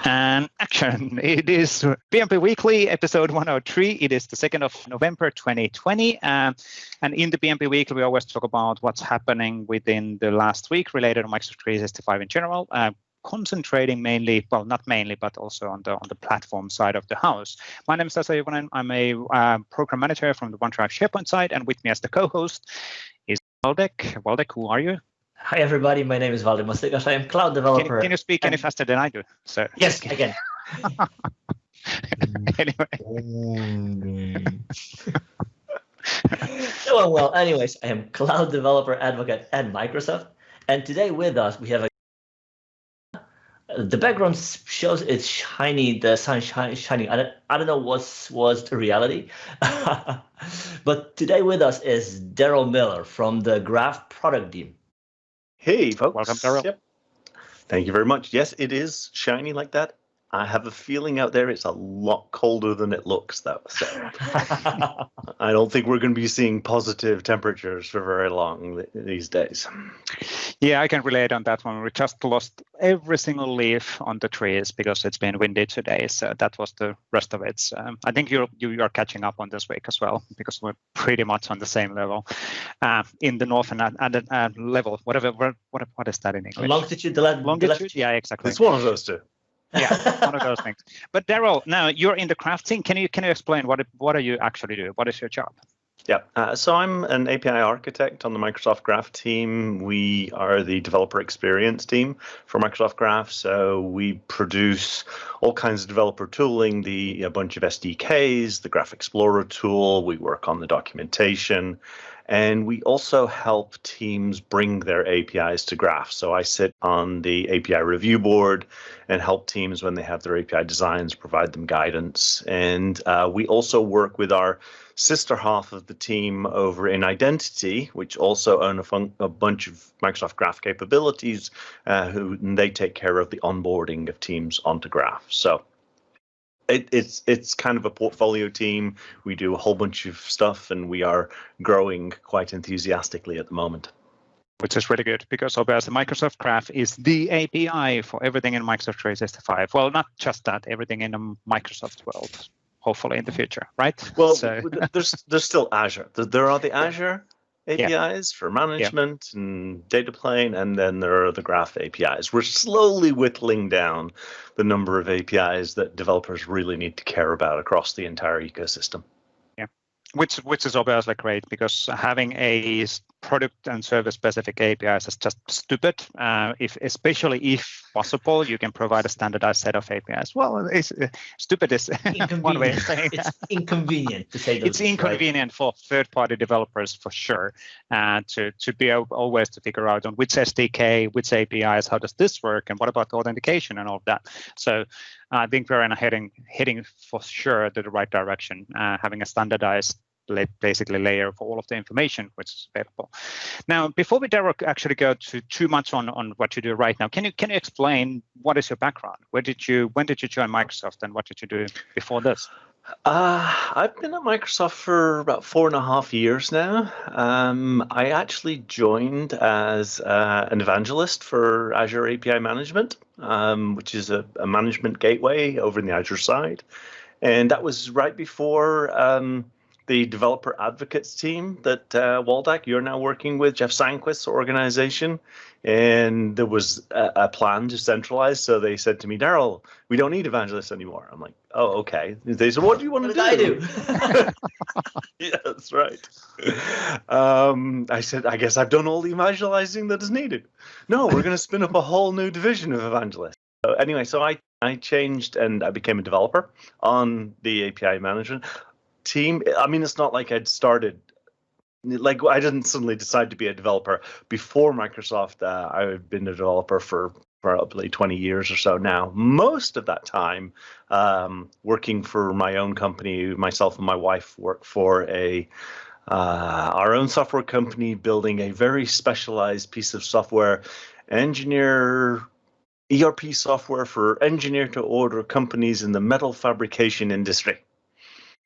And action. It is PnP Weekly, episode 103. It is the 2nd of November, 2020. And in the PnP Weekly, we always talk about what's happening within the last week related to Microsoft 365 in general, concentrating mainly, well, not mainly, but also on the platform side of the house. My name is Vesa Juvonen. I'm a program manager from the OneDrive SharePoint side, and with me as the co-host is Waldek. Waldek, who are you? Hi everybody, my name is Waldek Mastykarz. I am cloud developer. Can you speak any faster than I do? So yes, I can. Anyway. Well, anyways, I am cloud developer advocate at Microsoft, and today with us we have the background shows it's shiny, the sun shining. I don't know what's the reality, but today with us is Darrel Miller from the Graph product team. Hey, folks. Welcome, Darrel. Yep. Thank you very much. Yes, it is shiny like that. I have a feeling out there it's a lot colder than it looks, though. So I don't think we're going to be seeing positive temperatures for very long these days. Yeah, I can relate on that one. We just lost every single leaf on the trees because it's been windy today. So that was the rest of it. So I think you are catching up on this week as well, because we're pretty much on the same level in the north and level, whatever. What is that in English? Longitude, longitude. Yeah, exactly. It's one of those two. Yeah, one of those things. But Darrel, now you're in the craft team. Can you explain what do you actually do? What is your job? Yeah, so I'm an API architect on the Microsoft Graph team. We are the developer experience team for Microsoft Graph. So we produce all kinds of developer tooling, a bunch of SDKs, the Graph Explorer tool. We work on the documentation. And we also help teams bring their APIs to Graph. So I sit on the API review board and help teams when they have their API designs, provide them guidance. And we also work with our sister half of the team over in Identity, which also own a bunch of Microsoft Graph capabilities, they take care of the onboarding of teams onto Graph. So it's kind of a portfolio team. We do a whole bunch of stuff, and we are growing quite enthusiastically at the moment. Which is really good, because obviously Microsoft Graph is the API for everything in Microsoft 365. Well, not just that, everything in the Microsoft world, hopefully in the future, right? Well, there's still Azure. There are the Azure APIs for management and data plane, and then there are the Graph APIs. We're slowly whittling down the number of APIs that developers really need to care about across the entire ecosystem. Yeah, which is obviously great, because having a product and service specific APIs is just stupid. Especially if possible, you can provide a standardized set of APIs. Well, stupid is one way of saying it's inconvenient to say the least, it's inconvenient, right? For third-party developers for sure, to be able always to figure out on which SDK, which APIs, how does this work, and what about authentication and all of that. So I think we're heading for sure to the right direction, having a standardized basically layer for all of the information which is available. Now, before we actually go too much on what you do right now, can you explain what is your background? When did you join Microsoft, and what did you do before this? I've been at Microsoft for about 4.5 years now. I actually joined as an evangelist for Azure API Management, which is a management gateway over in the Azure side. And that was right before the developer advocates team that Waldek, you're now working with, Jeff Sanquist's organization, and there was a plan to centralize. So they said to me, Darrel, we don't need evangelists anymore. I'm like, oh, okay. They said, what do you want to do? I do. Yeah, that's right. I said, I guess I've done all the evangelizing that is needed. No, we're going to spin up a whole new division of evangelists. So anyway, so I changed and I became a developer on the API management team. I mean, it's not like I'd started, like I didn't suddenly decide to be a developer before Microsoft. I've been a developer for probably 20 years or so now. Most of that time working for my own company. Myself and my wife work for our own software company, building a very specialized piece of software, ERP software for engineer to order companies in the metal fabrication industry.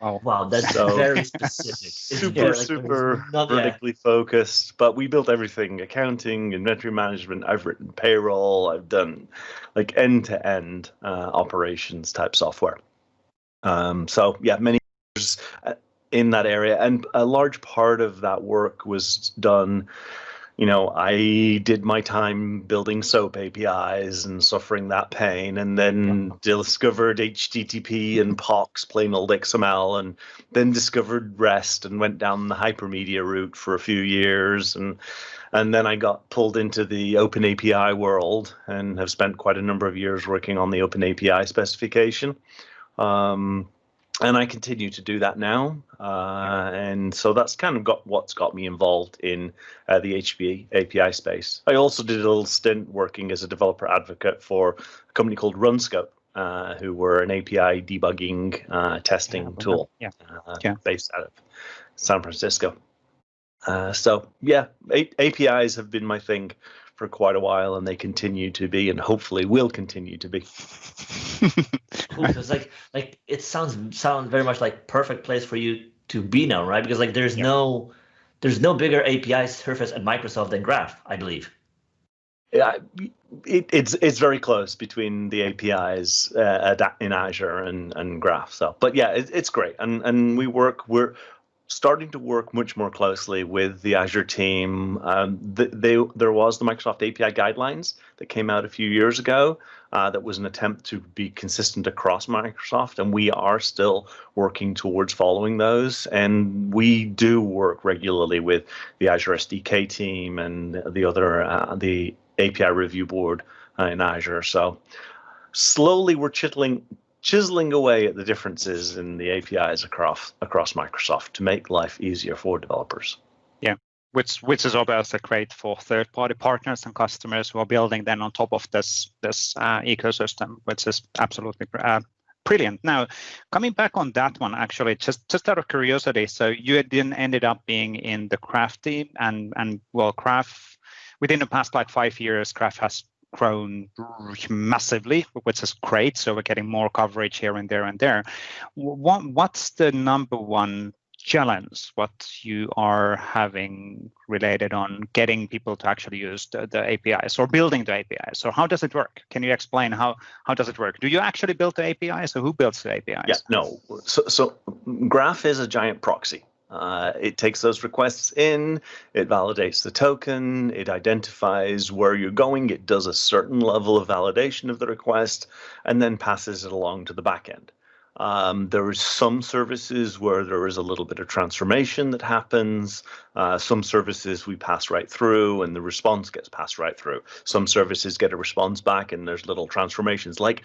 Wow, that's So- very specific. Super vertically focused, but we built everything: accounting, inventory management. I've written payroll. I've done like end-to-end operations type software. So yeah, many years in that area, and a large part of that work was done. You know, I did my time building SOAP APIs and suffering that pain, and then discovered HTTP and POX, plain old XML, and then discovered REST and went down the hypermedia route for a few years, and then I got pulled into the Open API world and have spent quite a number of years working on the Open API specification. And I continue to do that now, and so that's kind of what's got me involved in the HTTP API space. I also did a little stint working as a developer advocate for a company called RunScope, who were an API debugging testing tool based out of San Francisco. So yeah, APIs have been my thing for quite a while, and they continue to be, and hopefully will continue to be. Cool, because like it sounds very much like perfect place for you to be now, right? Because like there's no bigger API surface at Microsoft than Graph, I believe. Yeah, it's very close between the APIs in Azure and Graph. So, but yeah, it's great, and we're starting to work much more closely with the Azure team. There was the Microsoft API guidelines that came out a few years ago. That was an attempt to be consistent across Microsoft, and we are still working towards following those. And we do work regularly with the Azure SDK team and the other the API review board in Azure. So slowly we're chiseling away at the differences in the APIs across Microsoft to make life easier for developers. Yeah, which is obviously great for third-party partners and customers who are building then on top of this ecosystem, which is absolutely brilliant. Now, coming back on that one, actually, just out of curiosity, so you then ended up being in the Graph team, and well, Graph within the past like 5 years, Graph has grown massively, which is great. So we're getting more coverage here and there. What's the number one challenge what you are having related on getting people to actually use the APIs or building the APIs? So how does it work? Can you explain how does it work? Do you actually build the APIs, or who builds the APIs? Yeah, no. So Graph is a giant proxy. It takes those requests in, it validates the token, it identifies where you're going, it does a certain level of validation of the request, and then passes it along to the backend. There is some services where there is a little bit of transformation that happens. Some services we pass right through and the response gets passed right through. Some services get a response back and there's little transformations. Like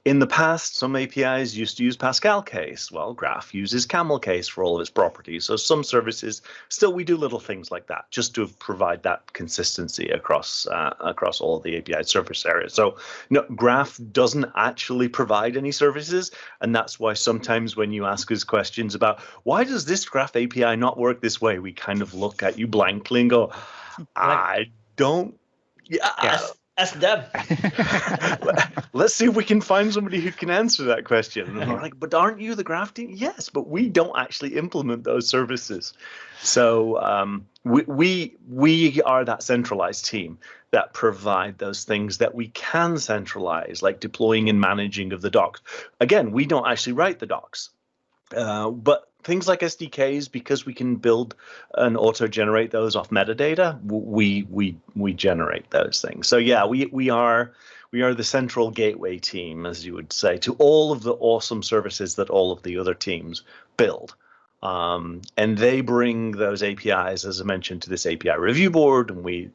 in the past, some APIs used to use Pascal case. Well, Graph uses Camel case for all of its properties. So some services, still we do little things like that just to provide that consistency across all of the API surface areas. So no, Graph doesn't actually provide any services, and that's why sometimes when you ask us questions about why does this Graph API not work this way, we kind of look at you blankly and go, I don't. Yeah. Ask them. Let's see if we can find somebody who can answer that question. And we're like, but aren't you the Graph team? Yes, but we don't actually implement those services. So we are that centralized team that provide those things that we can centralize, like deploying and managing of the docs. Again, we don't actually write the docs, but things like SDKs, because we can build and auto-generate those off metadata, we generate those things. So yeah, we are the central gateway team, as you would say, to all of the awesome services that all of the other teams build. And they bring those APIs, as I mentioned, to this API review board, and we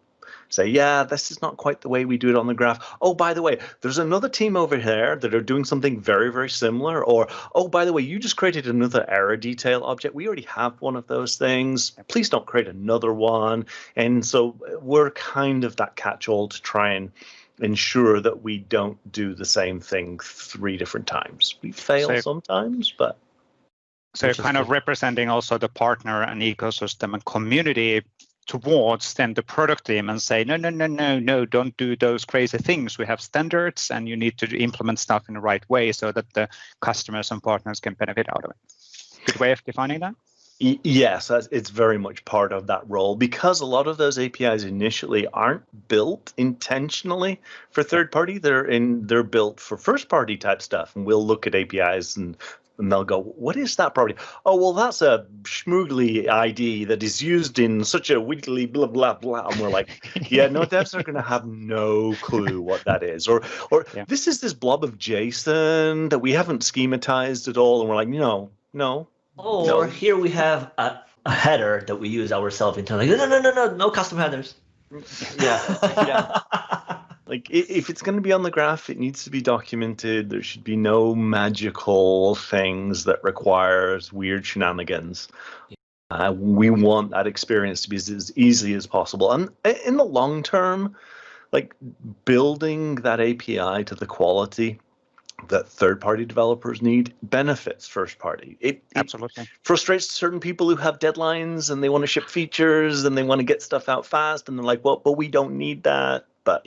say, yeah, this is not quite the way we do it on the Graph. Oh, by the way, there's another team over there that are doing something very, very similar. Or, oh, by the way, you just created another error detail object. We already have one of those things. Please don't create another one. And so we're kind of that catch-all to try and ensure that we don't do the same thing 3 different times. We fail sometimes, but... So you're kind of representing also the partner and ecosystem and community towards then the product team and say, no, don't do those crazy things. We have standards and you need to implement stuff in the right way so that the customers and partners can benefit out of it. Good way of defining that? Yes, it's very much part of that role, because a lot of those APIs initially aren't built intentionally for third party. They're built for first party type stuff, and we'll look at APIs and they'll go, what is that property? Oh, well, that's a schmoogly ID that is used in such a wiggly blah, blah, blah. And we're like, yeah, no, devs are going to have no clue what that is. Or this is this blob of JSON that we haven't schematized at all. And we're like, no. Or here we have a header that we use ourselves internally. No custom headers. Yeah. Like, if it's going to be on the graph, it needs to be documented. There should be no magical things that requires weird shenanigans. We want that experience to be as easy as possible. And in the long term, like, building that API to the quality that third-party developers need benefits first-party. It Absolutely frustrates certain people who have deadlines and they want to ship features and they want to get stuff out fast, and they're like, well, but we don't need that. But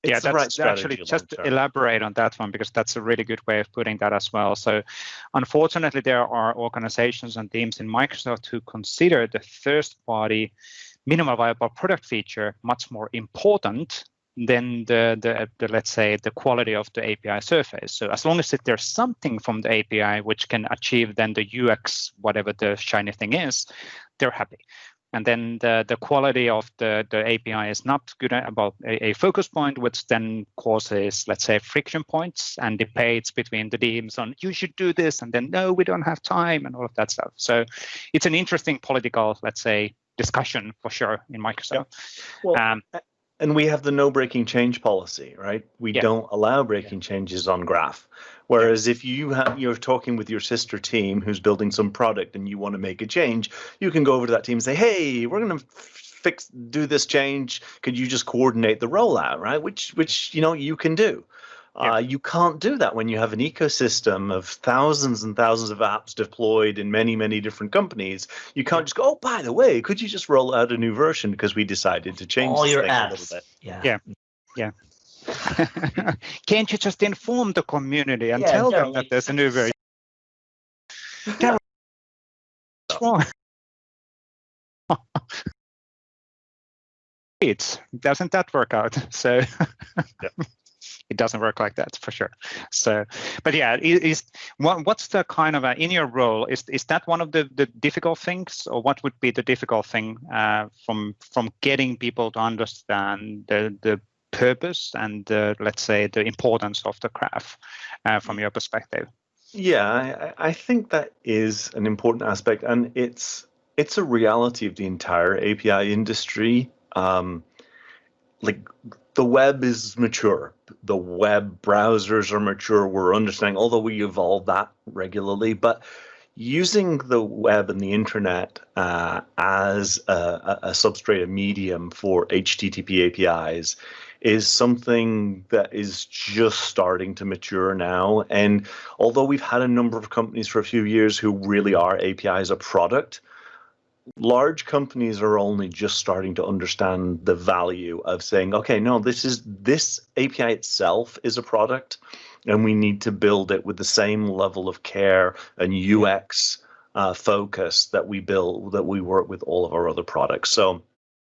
it's the right strategy. Actually, just to elaborate on that one, because that's a really good way of putting that as well. So unfortunately, there are organizations and teams in Microsoft who consider the first-party minimal viable product feature much more important than the let's say the quality of the API surface. So as long as there's something from the API which can achieve then the UX, whatever the shiny thing is, they're happy. And then the quality of the API is not good about a focus point, which then causes, let's say, friction points and debates between the teams on you should do this, and then no, we don't have time, and all of that stuff. So it's an interesting political, let's say, discussion for sure in Microsoft. Well, and we have the no breaking change policy, right? We don't allow breaking changes on Graph. Whereas if you're talking with your sister team who's building some product and you want to make a change, you can go over to that team and say, hey, we're going to do this change. Could you just coordinate the rollout, right? Which you can do. You can't do that when you have an ecosystem of thousands and thousands of apps deployed in many, many different companies. You can't just go, oh, by the way, could you just roll out a new version because we decided to change all your apps a little bit? Yeah. Can't you just inform the community and tell them that there's a new version? What's wrong? Doesn't that work out? So it doesn't work like that for sure. So, but yeah, what's the kind of in your role? Is that one of the difficult things, or what would be the difficult thing from getting people to understand the purpose and let's say the importance of the graph from your perspective? Yeah, I think that is an important aspect, and it's a reality of the entire API industry. Like, the web is mature. The web browsers are mature. We're understanding, although we evolve that regularly, but using the web and the internet as a substrate, a medium for HTTP APIs is something that is just starting to mature now. And although we've had a number of companies for a few years who really are API as a product, large companies are only just starting to understand the value of saying, okay, no, this API itself is a product, and we need to build it with the same level of care and UX focus that we work with all of our other products. So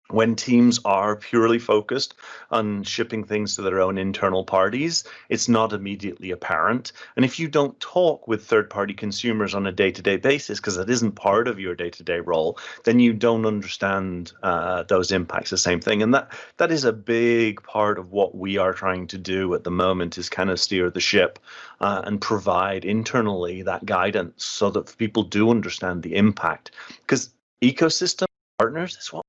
when teams are purely focused on shipping things to their own internal parties, it's not immediately apparent. And if you don't talk with third-party consumers on a day-to-day basis, because that isn't part of your day-to-day role, then you don't understand those impacts. The same thing. And that is a big part of what we are trying to do at the moment, is kind of steer the ship and provide internally that guidance so that people do understand the impact. Because ecosystem partners is what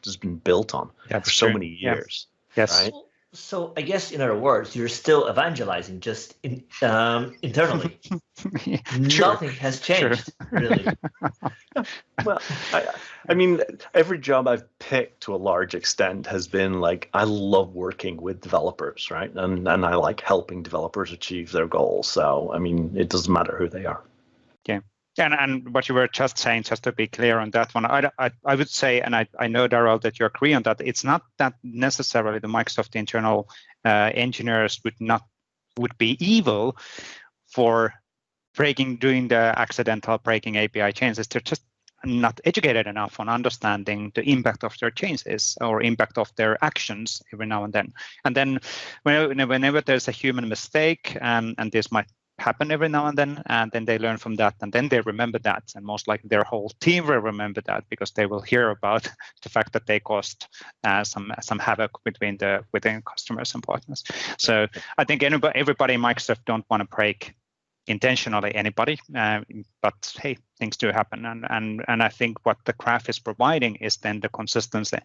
has been built on for so many years. Yes. Right? So I guess, in other words, you're still evangelizing, just internally. Nothing has changed, really. Well, I mean, every job I've picked to a large extent has been like, I love working with developers, right? And I like helping developers achieve their goals. So, I mean, it doesn't matter who they are. Yeah. And what you were just saying, just to be clear on that one, I would say, and I know, Darrel, that you agree on that, it's not that necessarily the Microsoft internal engineers would be evil for doing the accidental breaking API changes, they're just not educated enough on understanding the impact of their changes or impact of their actions every now and then. And then whenever there's a human mistake, and this might happen every now and then they learn from that, and then they remember that, and most likely their whole team will remember that because they will hear about the fact that they caused some havoc within customers and partners. So I think everybody in Microsoft don't want to break intentionally anybody, but hey, things do happen, and I think what the graph is providing is then the consistency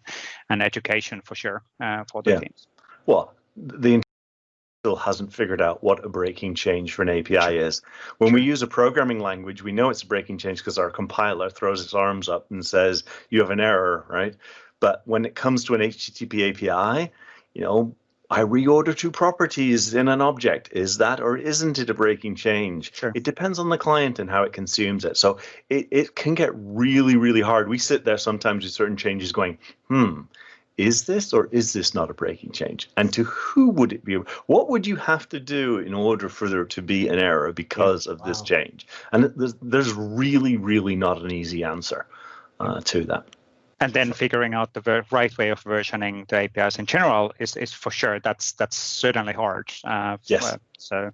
and education for sure for the teams. Well, the still hasn't figured out what a breaking change for an API is. When we use a programming language, we know it's a breaking change because our compiler throws its arms up and says you have an error, right? But when it comes to an HTTP API, I reorder two properties in an object. Is that or isn't it a breaking change? Sure. It depends on the client and how it consumes it. So it can get really, really hard. We sit there sometimes with certain changes going, is this or is this not a breaking change? And to who would it be? What would you have to do in order for there to be an error because of this change? And there's really, really not an easy answer to that. And then figuring out the right way of versioning the APIs in general is for sure, that's certainly hard. Yes. So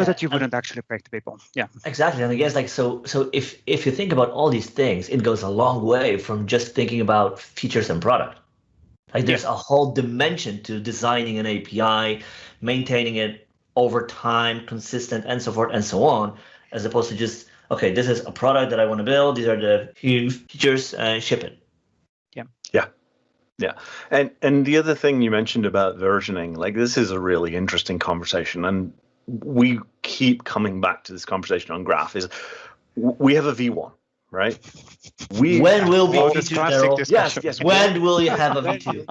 that you wouldn't actually break the people. Yeah. Exactly. And I guess so if you think about all these things, it goes a long way from just thinking about features and product. Like there's a whole dimension to designing an API, maintaining it over time, consistent, and so forth and so on, as opposed to just, okay, this is a product that I want to build. These are the few features, ship it. Yeah. And the other thing you mentioned about versioning, like this is a really interesting conversation. And we keep coming back to this conversation on Graph is we have a V1, right? When will V2, Darrel? Yes. When will you have a V2?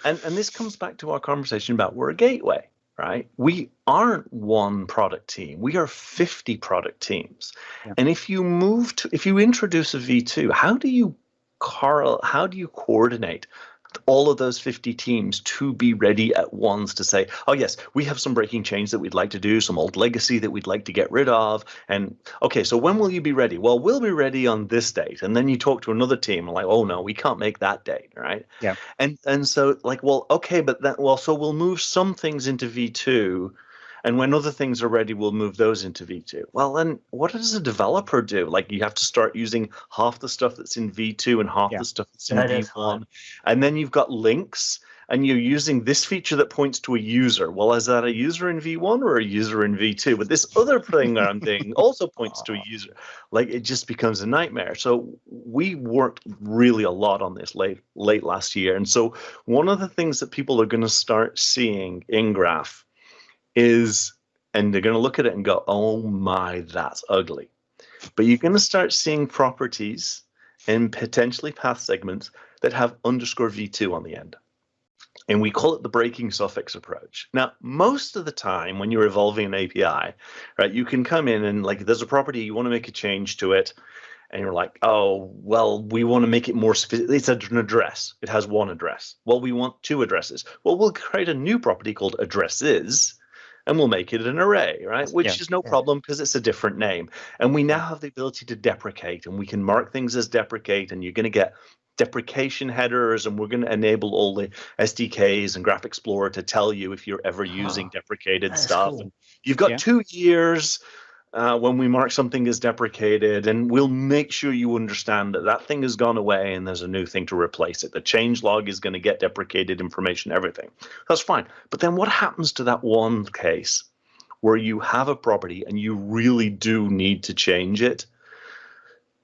And this comes back to our conversation about we're a gateway. Right? We aren't one product team. We are 50 product teams. Yeah. And if you introduce a V2, how do you coordinate all of those 50 teams to be ready at once to say, oh yes, we have some breaking change that we'd like to do, some old legacy that we'd like to get rid of. And okay, so when will you be ready? Well, we'll be ready on this date. And then you talk to another team and like, oh no, we can't make that date, right? Yeah. And so like, well, okay, but so we'll move some things into V2. And when other things are ready, we'll move those into V2. Well, then what does a developer do? Like you have to start using half the stuff that's in V2 and half the stuff that's in V1. And then you've got links and you're using this feature that points to a user. Well, is that a user in V1 or a user in V2? But this other thing that I'm doing also points to a user. Like it just becomes a nightmare. So we worked really a lot on this late last year. And so one of the things that people are going to start seeing in Graph is, and they're going to look at it and go, oh my, that's ugly. But you're going to start seeing properties and potentially path segments that have _v2 on the end. And we call it the breaking suffix approach. Now, most of the time when you're evolving an API, right, you can come in and like there's a property, you want to make a change to it. And you're like, oh, well, we want to make it more specific. It's an address. It has one address. Well, we want two addresses. Well, we'll create a new property called addresses. And we'll make it an array, right? Which is no problem because it's a different name. And we now have the ability to deprecate, and we can mark things as deprecate, and you're going to get deprecation headers, and we're going to enable all the SDKs and Graph Explorer to tell you if you're ever using deprecated stuff. Cool. And you've got 2 years when we mark something as deprecated, and we'll make sure you understand that that thing has gone away and there's a new thing to replace it. The change log is going to get deprecated information, everything. That's fine. But then what happens to that one case where you have a property and you really do need to change it?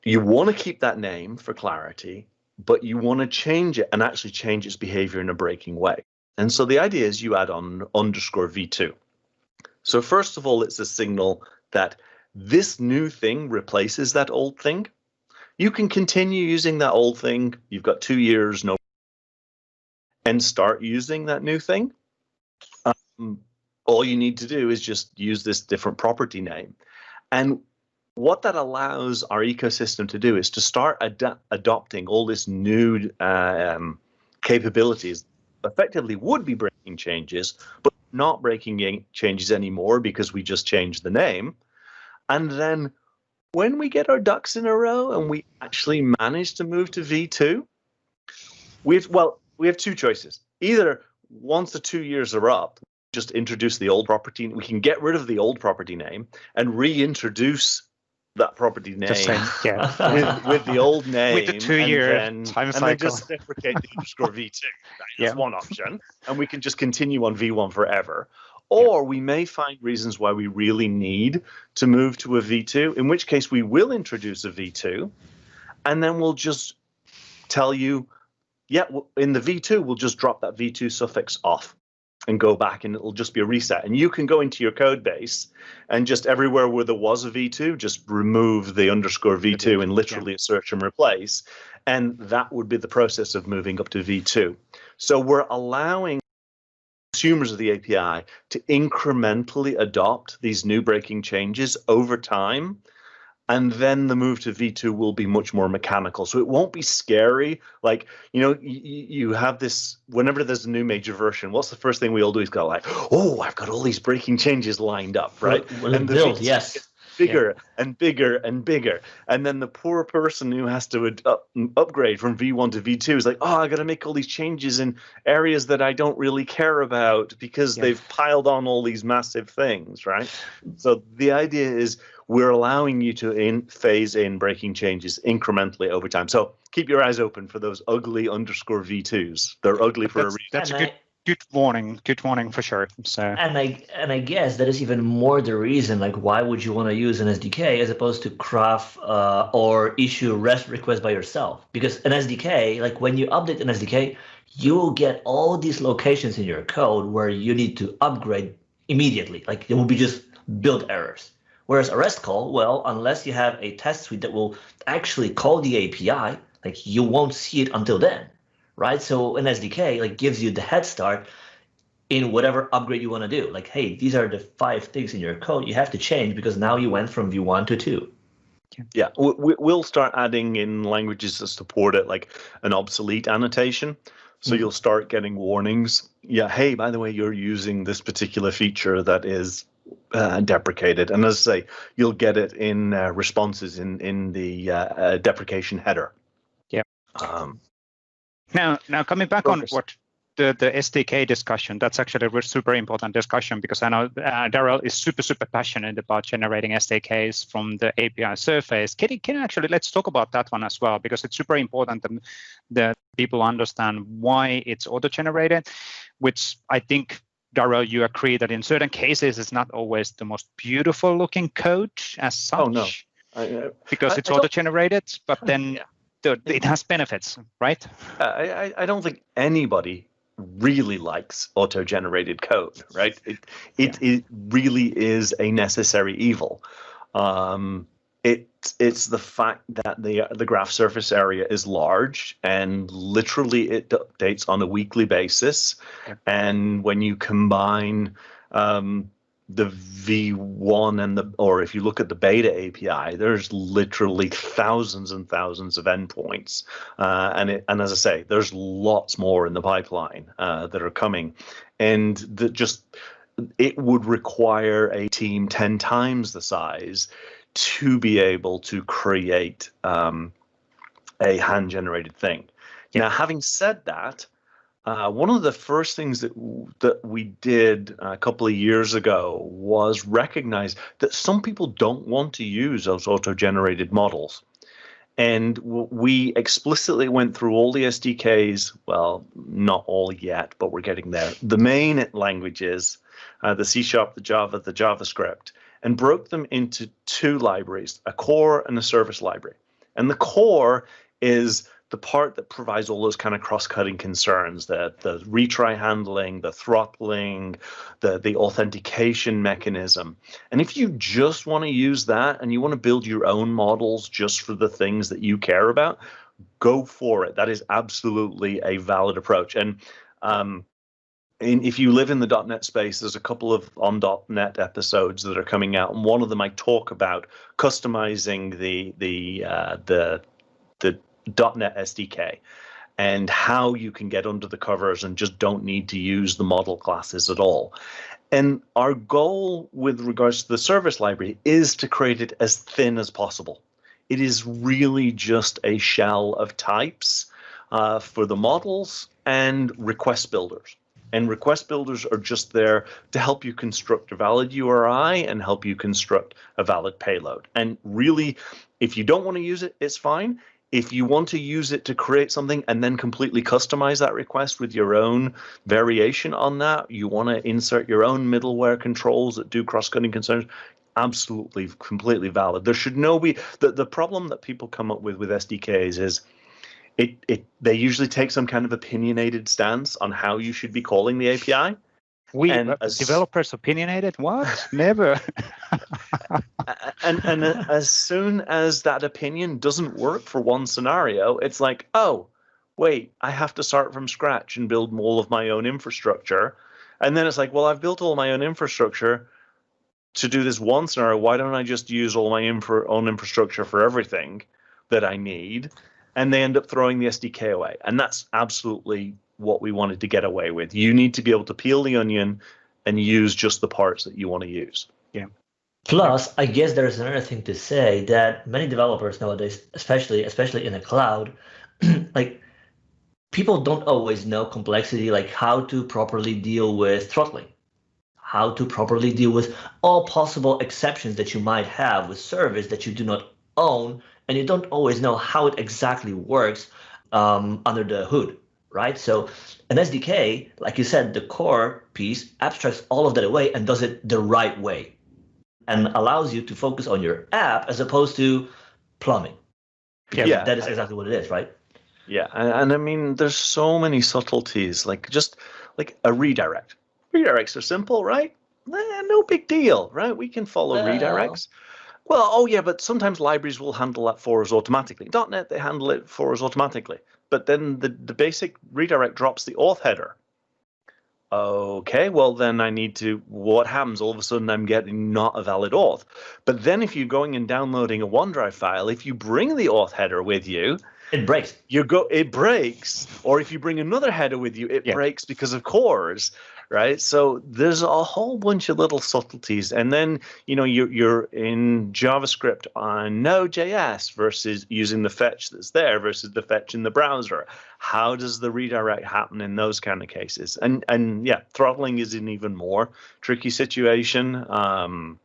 You want to keep that name for clarity, but you want to change it and actually change its behavior in a breaking way. And so the idea is you add on _v2. So first of all, it's a signal that this new thing replaces that old thing. You can continue using that old thing. You've got 2 years, and start using that new thing. All you need to do is just use this different property name. And what that allows our ecosystem to do is to start adopting all this new capabilities, effectively would be breaking changes, but not breaking changes anymore because we just changed the name. And then when we get our ducks in a row and we actually manage to move to V2, we have two choices. Either once the 2 years are up, just introduce the old property. We can get rid of the old property name and reintroduce that property name with the old name with the 2-year time cycle, and then just deprecate the underscore V2. That's one option, and we can just continue on V1 forever. Or we may find reasons why we really need to move to a V2, in which case we will introduce a V2, and then we'll just tell you, in the V2, we'll just drop that V2 suffix off and go back, and it'll just be a reset. And you can go into your code base and just everywhere where there was a V2, just remove the underscore V2 and literally a search and replace. And that would be the process of moving up to V2. So we're allowing consumers of the API to incrementally adopt these new breaking changes over time. And then the move to V2 will be much more mechanical. So it won't be scary. Like, you have this, whenever there's a new major version, what's the first thing we all do is go like, oh, I've got all these breaking changes lined up, right? And the build, yes. Bigger and bigger and bigger. And then the poor person who has to upgrade from V1 to V2 is like, oh, I got to make all these changes in areas that I don't really care about because they've piled on all these massive things, right? So the idea is we're allowing you to phase in breaking changes incrementally over time. So keep your eyes open for those ugly underscore V2s. They're ugly for a reason. That's a good warning for sure. So and I guess that is even more the reason, like, why would you want to use an SDK as opposed to craft or issue REST requests by yourself? Because an SDK, like when you update an SDK, you will get all these locations in your code where you need to upgrade immediately. Like it will be just build errors. Whereas a REST call, well, unless you have a test suite that will actually call the API, like you won't see it until then, right? So an SDK like gives you the head start in whatever upgrade you want to do. Like, hey, these are the 5 things in your code you have to change because now you went from V1 to 2. Yeah, we'll start adding in languages that support it, like an obsolete annotation. So you'll start getting warnings. Yeah, hey, by the way, you're using this particular feature that is deprecated. And as I say, you'll get it in responses in the deprecation header. Yeah. Now coming back on what the SDK discussion, that's actually a super important discussion because I know Darrel is super passionate about generating SDKs from the API surface. Can you actually, let's talk about that one as well, because it's super important that people understand why it's auto-generated, which I think, Darrel, you agree that in certain cases it's not always the most beautiful looking code as such. Oh, no. Because it's auto-generated, but then it has benefits, right? I don't think anybody really likes auto-generated code, right? It really is a necessary evil. It's the fact that the graph surface area is large and literally it updates on a weekly basis. Yeah. And when you combine the V1 or if you look at the beta API, there's literally thousands and thousands of endpoints. And as I say, there's lots more in the pipeline that are coming. And it would require a team 10 times the size to be able to create a hand-generated thing. Yeah. Now, having said that, one of the first things that we did a couple of years ago was recognize that some people don't want to use those auto-generated models. And we explicitly went through all the SDKs, well, not all yet, but we're getting there. The main languages, the C#, the Java, the JavaScript, and broke them into 2 libraries, a core and a service library. And the core is the part that provides all those kind of cross-cutting concerns, the retry handling, the throttling, the authentication mechanism. And if you just want to use that and you want to build your own models just for the things that you care about, go for it. That is absolutely a valid approach. And if you live in the .NET space, there's a couple of on .NET episodes that are coming out, and one of them I talk about customizing the .NET SDK. and how you can get under the covers and just don't need to use the model classes at all. And our goal with regards to the service library is to create it as thin as possible. It is really just a shell of types for the models and request builders. And request builders are just there to help you construct a valid URI and help you construct a valid payload. And really, if you don't want to use it, it's fine. If you want to use it to create something and then completely customize that request with your own variation on that, you want to insert your own middleware controls that do cross-cutting concerns, absolutely, completely valid. There should no be, the problem that people come up with SDKs is they usually take some kind of opinionated stance on how you should be calling the API. As developers opinionated? What? Never. and as soon as that opinion doesn't work for one scenario, it's like, oh, wait, I have to start from scratch and build all of my own infrastructure. And then it's like, well, I've built all my own infrastructure to do this one scenario. Why don't I just use all my own infrastructure for everything that I need? And they end up throwing the SDK away. And that's absolutely what we wanted to get away with. You need to be able to peel the onion and use just the parts that you want to use. Yeah. Plus, I guess there's another thing to say that many developers nowadays, especially in the cloud, like people don't always know complexity, like how to properly deal with throttling, how to properly deal with all possible exceptions that you might have with service that you do not own, and you don't always know how it exactly works under the hood. Right? So an SDK, like you said, the core piece abstracts all of that away and does it the right way and allows you to focus on your app as opposed to plumbing. Yeah. That is exactly what it is, right? Yeah. And I mean, there's so many subtleties, like just like a redirect. Redirects are simple, right? No big deal, right? We can follow redirects. Well, oh yeah, but sometimes libraries will handle that for us automatically. .NET, they handle it for us automatically. But then the basic redirect drops the auth header. Okay, well then I need to, what happens? All of a sudden I'm getting not a valid auth. But then if you're going and downloading a OneDrive file, if you bring the auth header with you, it breaks. It breaks. Or if you bring another header with you, it breaks because of cores. Right, so there's a whole bunch of little subtleties, and then you're in JavaScript on Node.js versus using the fetch that's there versus the fetch in the browser. How does the redirect happen in those kind of cases? And yeah, throttling is an even more tricky situation. And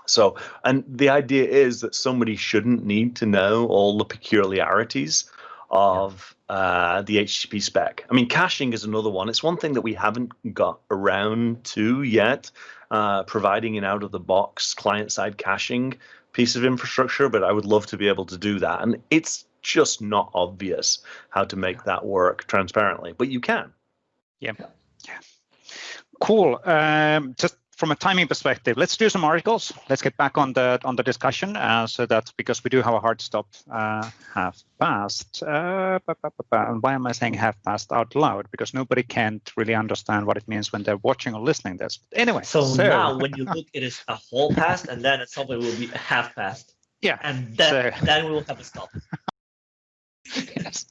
the idea is that somebody shouldn't need to know all the peculiarities of the HTTP spec. I mean, caching is another one. It's one thing that we haven't got around to yet, providing an out-of-the-box client-side caching piece of infrastructure, but I would love to be able to do that. And it's just not obvious how to make that work transparently, but you can. Yeah. Cool. Just from a timing perspective, let's do some articles. Let's get back on the discussion. So that's because we do have a hard stop half past. And why am I saying half past out loud? Because nobody can't really understand what it means when they're watching or listening this. But anyway. So now when you look, it is a whole past, and then at some point it will be a half past. Yeah. And then we will have a stop. Yes.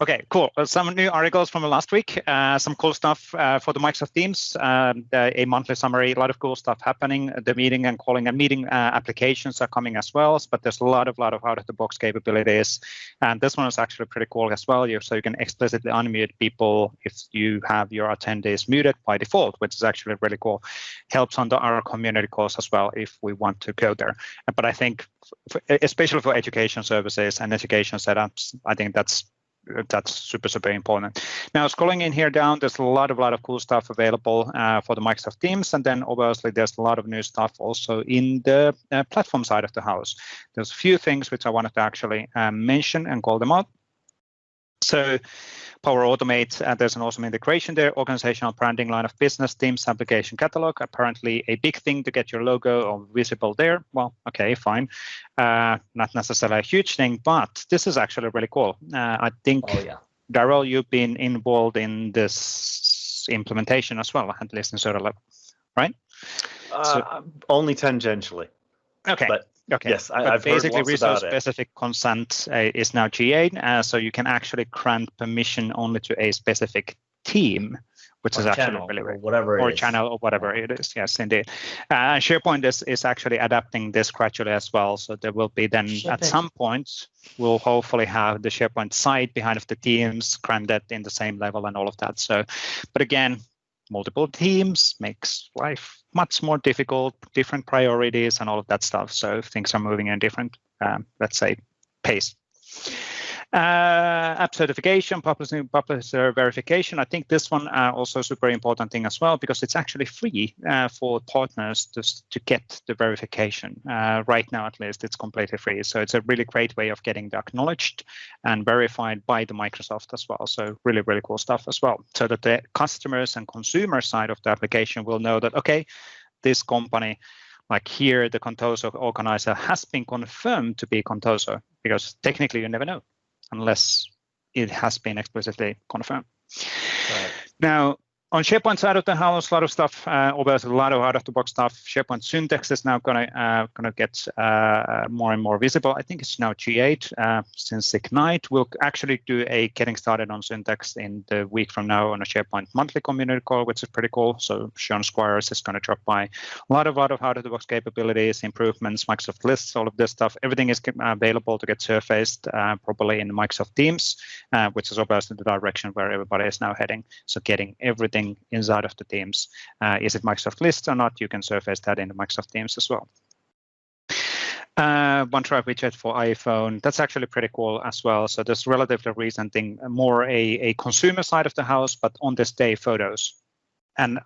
Okay, cool. Some new articles from last week, some cool stuff for the Microsoft Teams, a monthly summary, a lot of cool stuff happening. The meeting and calling and meeting applications are coming as well, but there's a lot of out-of-the-box capabilities. And this one is actually pretty cool as well. So you can explicitly unmute people if you have your attendees muted by default, which is actually really cool. Helps on our community calls as well if we want to go there. But I think, especially for education services and education setups, I think that's super important. Now, scrolling in here down, there's a lot of cool stuff available for the Microsoft Teams, and then obviously there's a lot of new stuff also in the platform side of the house. There's a few things which I wanted to actually mention and call them out. So Power Automate, there's an awesome integration there. Organizational branding, line of business, Teams application catalog, apparently a big thing to get your logo or visible there. Well, okay, fine. Not necessarily a huge thing, but this is actually really cool. I think, Darrel, you've been involved in this implementation as well, at least in certain level, right? Only tangentially. Okay. But Okay. Yes, but I've heard basically lots about it. resource-specific consent is now GA, so you can actually grant permission only to a specific team, which is actually really or whatever or it is. channel or whatever it is. Yes, indeed. SharePoint is actually adapting this gradually as well. So there will be then at some point we'll hopefully have the SharePoint site behind of the teams granted in the same level and all of that. So, but again, multiple teams makes life much more difficult, different priorities and all of that stuff. So things are moving in different, let's say, pace. App certification, publisher verification. I think this one also a super important thing as well, because it's actually free for partners to get the verification. Right now, at least, it's completely free. So it's a really great way of getting acknowledged and verified by the Microsoft as well. So really, really cool stuff as well. So that the customers and consumer side of the application will know that, okay, this company, like here, the Contoso organizer has been confirmed to be Contoso, because technically you never know unless it has been explicitly confirmed. Right. Now, on SharePoint side of the house, a lot of stuff, obviously a lot of out-of-the-box stuff. SharePoint syntax is now gonna get more and more visible. I think it's now G8 since Ignite. We'll actually do a getting started on syntax in the week from now on a SharePoint monthly community call, which is pretty cool. So Sean Squires is going to drop by a lot of out-of-the-box capabilities, improvements, Microsoft lists, all of this stuff. Everything is available to get surfaced properly in Microsoft Teams, which is obviously the direction where everybody is now heading. So getting everything inside of the Teams. Is it Microsoft Lists or not? You can surface that in the Microsoft Teams as well. OneDrive widget for iPhone. That's actually pretty cool as well. So this relatively recent thing, more a consumer side of the house, but on this day photos. And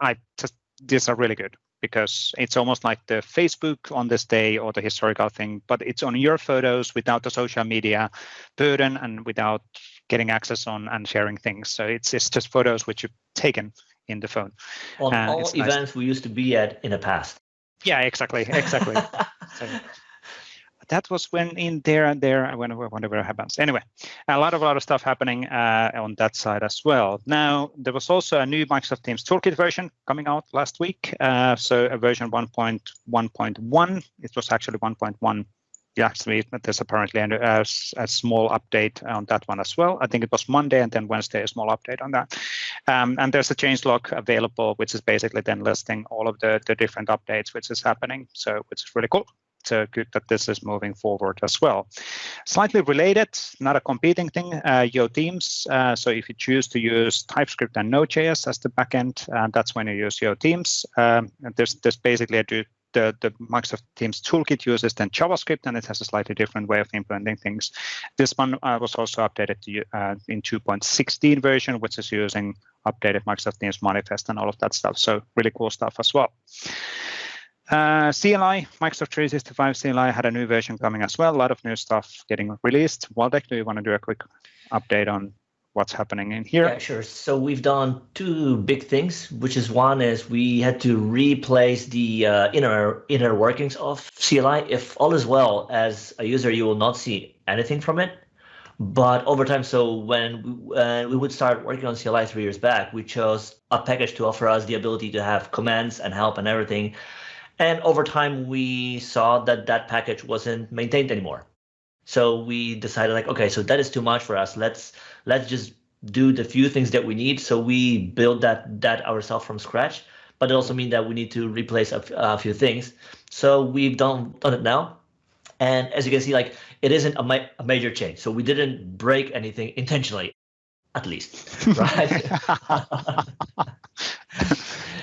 these are really good because it's almost like the Facebook on this day or the historical thing, but it's on your photos without the social media burden and without getting access on and sharing things. So it's just photos which you've taken in the phone. On all events we used to be at in the past. Yeah, exactly. So that was when in there and there, whenever it happens. Anyway, a lot of stuff happening on that side as well. Now, there was also a new Microsoft Teams Toolkit version coming out last week. So a version 1.1.1. It was actually 1.1. Yeah, there's apparently a small update on that one as well. I think it was Monday and then Wednesday, a small update on that. And there's a changelog available, which is basically then listing all of the different updates which is happening. So which is really cool. So good that this is moving forward as well. Slightly related, not a competing thing, Yo Teams. So if you choose to use TypeScript and Node.js as the backend, that's when you use Yo Teams. And there's basically the Microsoft Teams Toolkit uses then JavaScript, and it has a slightly different way of implementing things. This one was also updated in 2.16 version, which is using updated Microsoft Teams manifest and all of that stuff. So really cool stuff as well. CLI, Microsoft 365 CLI had a new version coming as well. A lot of new stuff getting released. Waldek, do you want to do a quick update on what's happening in here? Yeah, sure. So we've done two big things, which is one is we had to replace the inner workings of CLI. If all is well, as a user, you will not see anything from it. But over time, so when we would start working on CLI 3 years back, we chose a package to offer us the ability to have commands and help and everything. And over time, we saw that that package wasn't maintained anymore. So we decided like, okay, so that is too much for us. Let's just do the few things that we need. So we built that ourselves from scratch. But it also means that we need to replace a few things. So we've done it now. And as you can see, like it isn't a major change. So we didn't break anything intentionally, at least, right?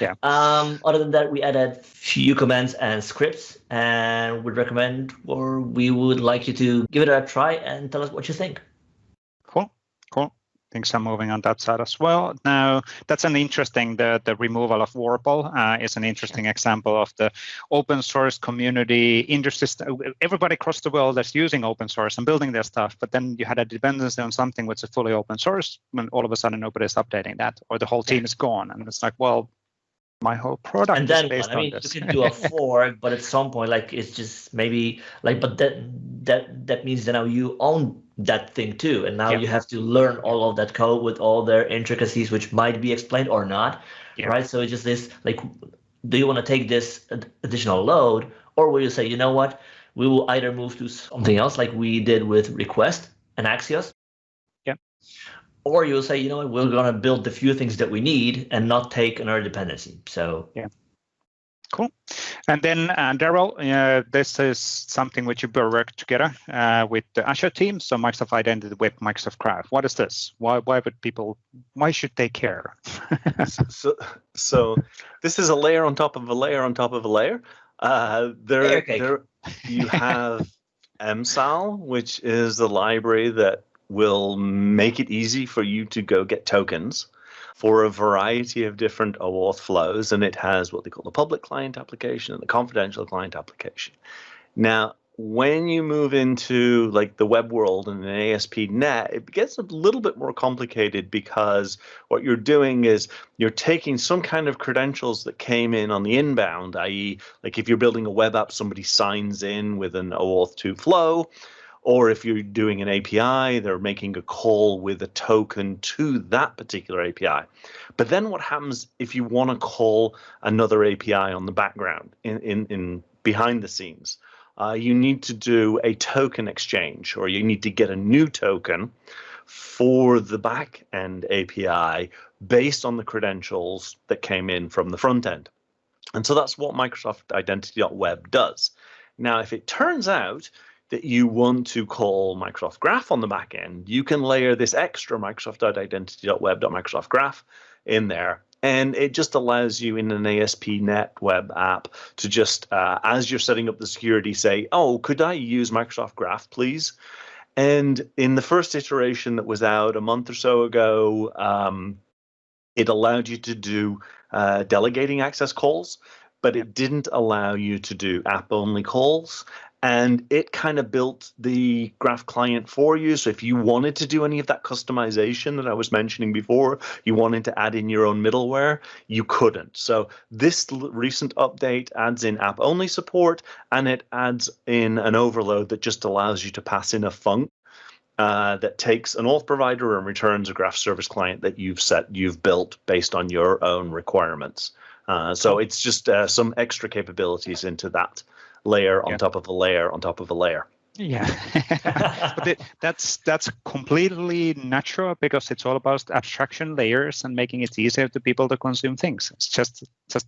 Yeah. Other than that, we added few commands and scripts, and would recommend, or we would like you to give it a try and tell us what you think. Cool. Things are moving on that side as well. Now, that's an interesting, the removal of Warple is an interesting example of the open source community industry. Everybody across the world that's using open source and building their stuff, but then you had a dependency on something which is fully open source, when all of a sudden nobody's updating that, or the whole team is gone. And it's like, well, my whole product and then is based on this. You can do a fork, but at some point, like it's just maybe like, but that means that now you own that thing too, and now you have to learn all of that code with all their intricacies, which might be explained or not, right? So it's just this like, do you want to take this additional load, or will you say, you know what, we will either move to something else like we did with request and Axios. Yeah. Or you'll say, you know what, we're going to build the few things that we need and not take another dependency. So yeah. Cool. And then, Darrel, this is something which you work together with the Azure team. So Microsoft Identity Web, Microsoft Graph. What is this? Why should they care? so this is a layer on top of a layer on top of a layer. There you have MSAL, which is the library that will make it easy for you to go get tokens for a variety of different OAuth flows, and it has what they call the public client application and the confidential client application. Now, when you move into like the web world and an ASP.NET, it gets a little bit more complicated because what you're doing is you're taking some kind of credentials that came in on the inbound, i.e. like if you're building a web app, somebody signs in with an OAuth 2 flow, or if you're doing an API, they're making a call with a token to that particular API. But then what happens if you want to call another API on the background in behind the scenes? You need to do a token exchange, or you need to get a new token for the back-end API based on the credentials that came in from the front end. And so that's what Microsoft Identity.Web does. Now, if it turns out that you want to call Microsoft Graph on the back end, you can layer this extra Microsoft.Identity.Web.MicrosoftGraph in there. And it just allows you in an ASP.NET web app to just, as you're setting up the security, say, oh, could I use Microsoft Graph, please? And in the first iteration that was out a month or so ago, it allowed you to do delegating access calls, but it didn't allow you to do app-only calls. And it kind of built the Graph client for you. So if you wanted to do any of that customization that I was mentioning before, you wanted to add in your own middleware, you couldn't. So this recent update adds in app-only support, and it adds in an overload that just allows you to pass in a func that takes an auth provider and returns a Graph service client that you've built based on your own requirements. So it's just some extra capabilities into that layer on top of a layer on top of a layer. Yeah, but that's completely natural because it's all about abstraction layers and making it easier to people to consume things. It's just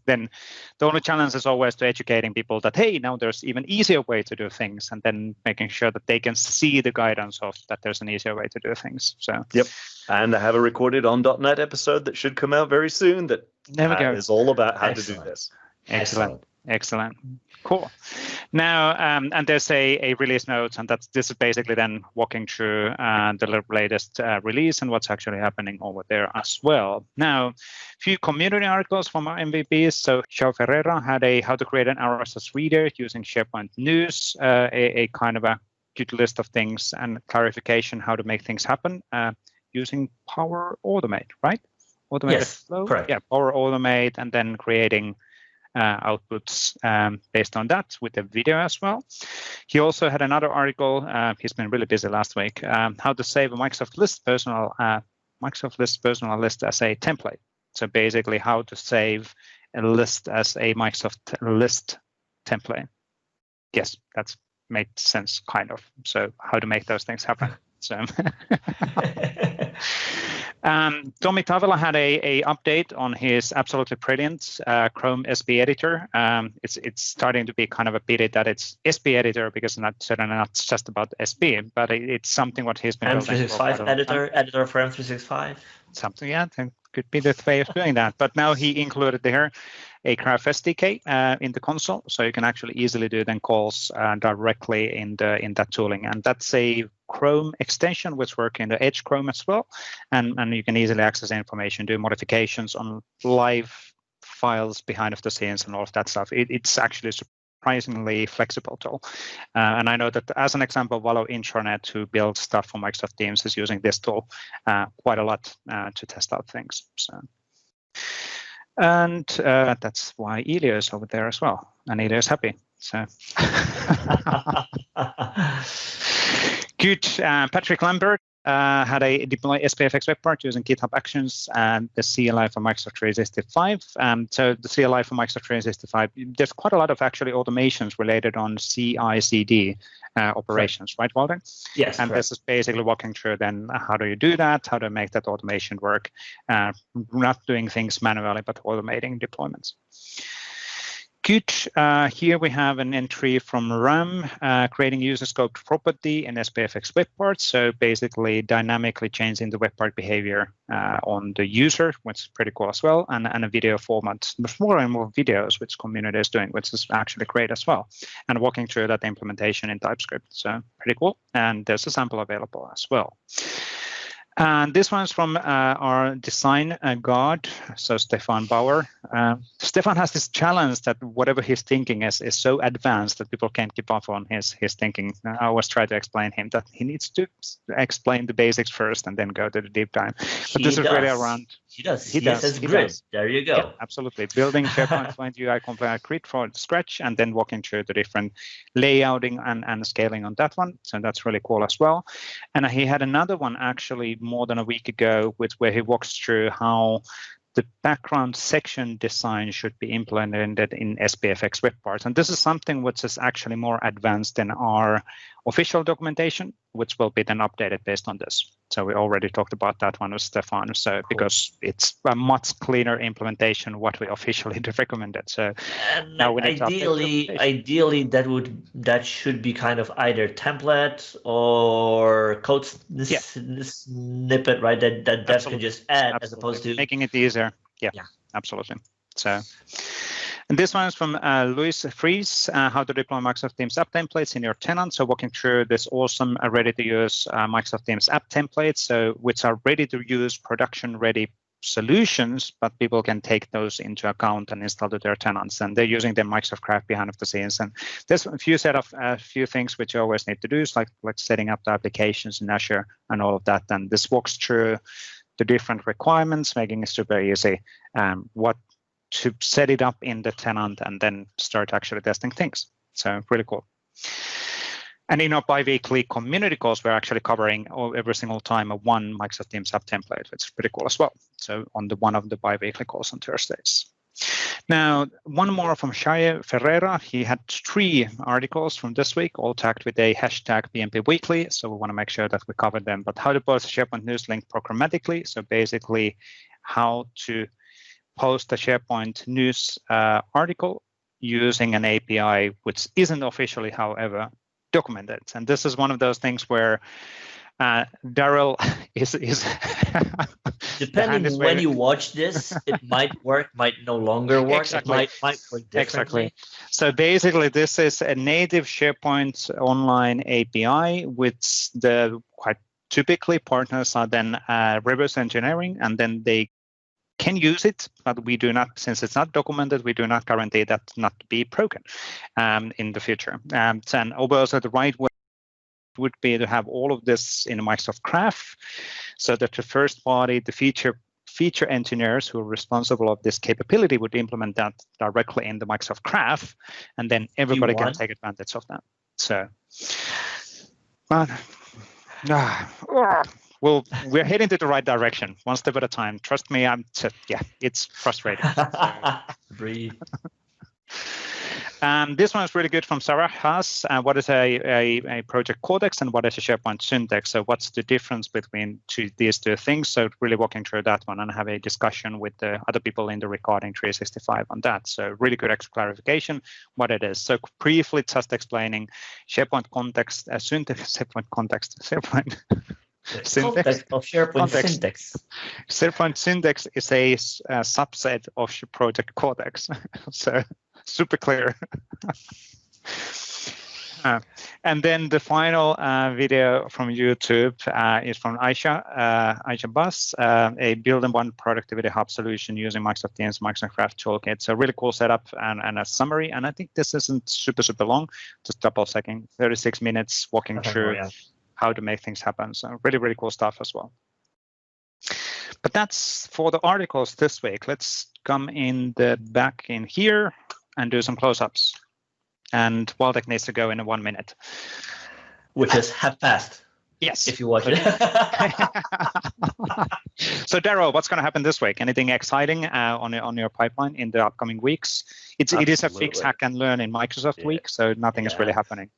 then the only challenge is always to educating people that, hey, now there's even easier way to do things, and then making sure that they can see the guidance of that there's an easier way to do things. So yep, and I have a recorded on .NET episode that should come out very soon that is all about how to do this. Excellent. Cool. Now, and there's a release note, and this is basically then walking through the latest release and what's actually happening over there as well. Now, a few community articles from our MVPs. So João Ferreira had a how to create an RSS reader using SharePoint News, a kind of a good list of things and clarification how to make things happen using Power Automate, right? Automated flow. Correct. Yeah, Power Automate, and then creating outputs based on that with a video as well. He also had another article. He's been really busy last week. How to save a Microsoft List personal list as a template. So basically, how to save a list as a Microsoft List template. Yes, that's made sense, kind of. So how to make those things happen. So. Tommy Tavela had a update on his absolutely brilliant Chrome SP editor. It's starting to be kind of a pity that it's SP editor because it's certainly not just about SP, but it's something what he's been building. M365 editor for M365. Something, yeah, that could be the way of doing that. But now he included there a Graph SDK in the console, so you can actually easily do then calls directly in that tooling, and that's a Chrome extension which works in the Edge Chrome as well, and you can easily access information, do modifications on live files behind the scenes and all of that stuff. It's actually surprisingly flexible tool, and I know that as an example, Valo Intranet, who builds stuff for Microsoft Teams, is using this tool quite a lot to test out things. So. And that's why Elio is over there as well, and Elio is happy. So. Good. Patrick Lambert had a deploy SPFX Web part using GitHub Actions and the CLI for Microsoft 365. So the CLI for Microsoft 365, there's quite a lot of actually automations related on CI/CD operations, right, Waldek? Yes. And this is basically walking through then how do you do that, how to make that automation work, not doing things manually, but automating deployments. Good. Here we have an entry from RAM, creating user scoped property in SPFX Web part. So basically dynamically changing the web part behavior on the user, which is pretty cool as well, and a video format. There's more and more videos which community is doing, which is actually great as well. And walking through that implementation in TypeScript. So pretty cool. And there's a sample available as well. And this one's from our design god, so Stefan Bauer. Stefan has this challenge that whatever he's thinking is so advanced that people can't keep up on his thinking. I always try to explain him that he needs to explain the basics first and then go to the deep dive. But this is really around. He does. He does. Grid. There you go. Yeah, absolutely. Building SharePoint Client UI compliant grid from scratch and then walking through the different layouting and scaling on that one. So that's really cool as well. And he had another one actually more than a week ago, where he walks through how the background section design should be implemented in SPFX Web parts. And this is something which is actually more advanced than our official documentation, which will be then updated based on this. So we already talked about that one with Stefan. So cool. Because it's a much cleaner implementation, what we officially recommended. So and now we need ideally that should be kind of either template or code snippet, right? That can just add as opposed to making it easier. Yeah, absolutely. So. And this one is from Luis Fries, how to deploy Microsoft Teams app templates in your tenant. So walking through this awesome ready-to-use Microsoft Teams app templates, so which are ready-to-use, production-ready solutions, but people can take those into account and install to their tenants. And they're using the Microsoft Graph behind the scenes. And there's a few things which you always need to do, like setting up the applications in Azure and all of that. And this walks through the different requirements, making it super easy. What to set it up in the tenant and then start actually testing things. So really cool. And in our bi-weekly community calls, we're actually covering every single time one Microsoft Teams app template, which is pretty cool as well. So on one of the bi-weekly calls on Thursdays. Now, one more from Shai Ferreira. He had 3 articles from this week, all tagged with a hashtag PnP Weekly. So we want to make sure that we cover them. But how to post SharePoint News Link programmatically. So basically how to post a SharePoint News article using an API which isn't officially, however, documented. And this is one of those things where Darrel is depending when you watch this, it might work, might no longer work. Exactly. It might work differently. Exactly. So basically, this is a native SharePoint online API, which the quite typically partners are then reverse engineering, and then they can use it, but we do not, since it's not documented, we do not guarantee that not to be broken in the future. And also the right way would be to have all of this in Microsoft Graph, so that the first party, the feature engineers who are responsible of this capability would implement that directly in the Microsoft Graph, and then everybody can take advantage of that. So, well, we're heading to the right direction, one step at a time. Trust me, it's frustrating. Breathe. This one is really good from Sarah Haas. What is a project Cortex and what is a SharePoint syntax? So what's the difference between these two things? So really walking through that one and have a discussion with the other people in the recording 365 on that. So really good extra clarification what it is. So briefly just explaining SharePoint context, SharePoint context, SharePoint. Syntax of SharePoint syntax. SharePoint syntax is a subset of Project Cortex, so super clear. And then the final video from YouTube is from Aisha Bus, a Build and One Productivity Hub solution using Microsoft Teams, Microsoft Graph Toolkit. So really cool setup and a summary. And I think this isn't super long, just double checking, 36 minutes walking through how to make things happen. So really cool stuff as well. But that's for the articles this week. Let's come in the back in here and do some close-ups. And Waldek needs to go in 1 minute. Which is half past. Yes. If you watch it. So Darrel, what's going to happen this week? Anything exciting on your pipeline in the upcoming weeks? It is a Fix, Hack, and Learn in Microsoft week, so nothing is really happening.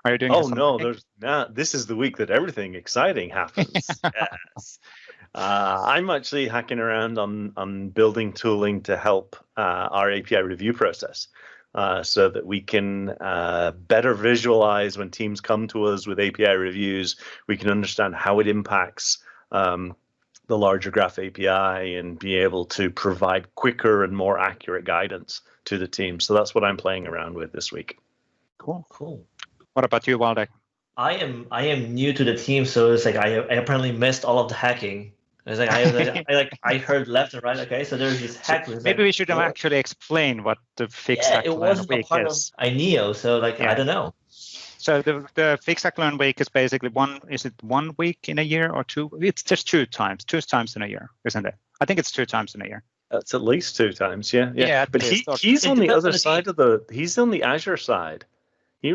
Are you doing? Oh no, there's not. This is the week that everything exciting happens. Yes. I'm actually hacking around on building tooling to help our API review process. So that we can better visualize when teams come to us with API reviews. We can understand how it impacts the larger Graph API and be able to provide quicker and more accurate guidance to the team. So that's what I'm playing around with this week. Cool. What about you, Waldek? I am new to the team, so it's like I apparently missed all of the hacking. It's like I heard left and right. Okay, so there's this hack. Maybe we should actually explain what the Fix, Hack, Learn week is. It wasn't a part of INEO, so I don't know. So the Fix, Hack, Learn week is basically is it 1 week in a year or two? It's just two times in a year, isn't it? I think it's 2 times in a year. That's at least 2 times, yeah. But he's on the other side of he's on the Azure side.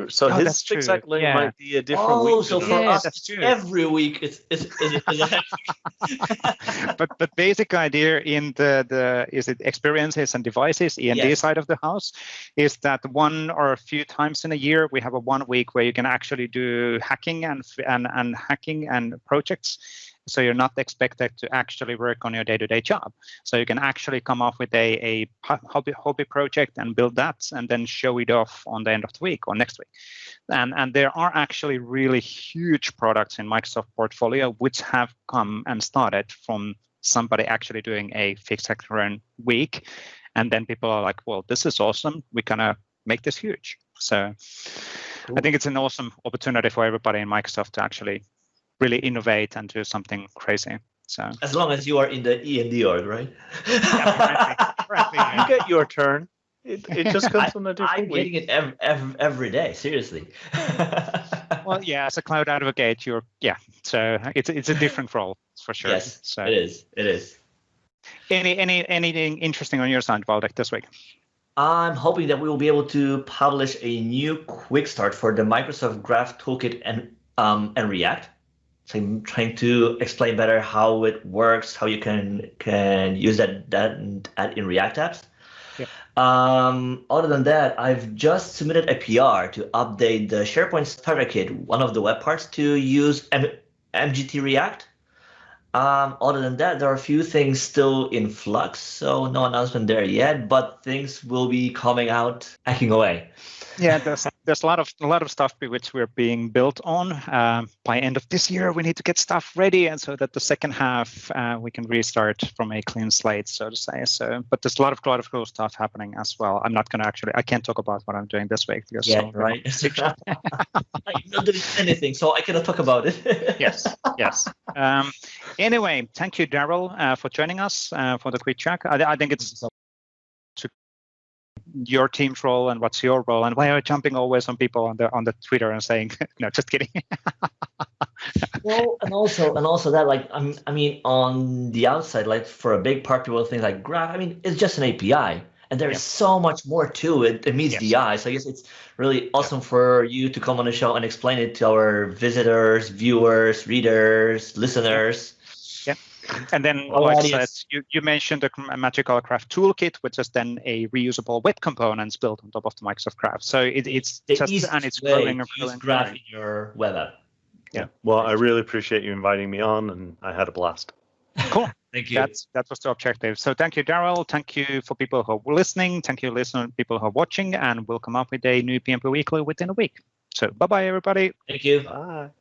So his Fix, Hack, Learn might be a different week. Oh, so for us, every week it's but basic idea in the is it experiences and devices E&D side of the house is that 1 or a few times in a year we have a 1 week where you can actually do hacking and hacking and projects. So you're not expected to actually work on your day-to-day job. So you can actually come up with a hobby project and build that and then show it off on the end of the week or next week. And there are actually really huge products in Microsoft portfolio which have come and started from somebody actually doing a Fix, Hack, Learn week. And then people are like, well, this is awesome. We're going to make this huge. So cool. I think it's an awesome opportunity for everybody in Microsoft to actually really innovate and do something crazy. So as long as you are in the E&D org, right? You get your turn. It just comes from a different week. I'm getting it every day. Seriously. Well, yeah, as a cloud advocate, So it's a different role for sure. Yes, so it is. Anything interesting on your side, Waldek, this week? I'm hoping that we will be able to publish a new quick start for the Microsoft Graph Toolkit and React. So I'm trying to explain better how it works, how you can use that in React apps. Yeah. Other than that, I've just submitted a PR to update the SharePoint Starter Kit, one of the web parts, to use MGT React. Other than that, there are a few things still in flux, so no announcement there yet, but things will be coming out, hacking away. Yeah, there's a lot of stuff which we're being built on. By end of this year, we need to get stuff ready, and so that the second half we can restart from a clean slate, so to say. So, but there's a lot of cool stuff happening as well. I'm not going to I can't talk about what I'm doing this week because right. I'm not doing anything, so I cannot talk about it. Yes. Anyway, thank you, Darrel, for joining us for the quick chat. I think it's your team's role and what's your role, and why are you jumping always on people on the Twitter and saying no, just kidding. Well, and also that, like, I mean, on the outside, like, for a big part, people think like Graph. I mean, it's just an API, and there's so much more to it than meets the eye. So I guess it's really awesome for you to come on the show and explain it to our visitors, viewers, readers, listeners. And then you mentioned the Magical Graph Toolkit, which is then a reusable web components built on top of the Microsoft Graph. So it's growing and growing. Graph in your web app. Yeah. Well, I really appreciate you inviting me on, and I had a blast. Cool. Thank you. That was the objective. So thank you, Darrel. Thank you for people who are listening. Thank you, people who are watching, and we'll come up with a new PnP Weekly within a week. So bye-bye, everybody. Thank you. Bye.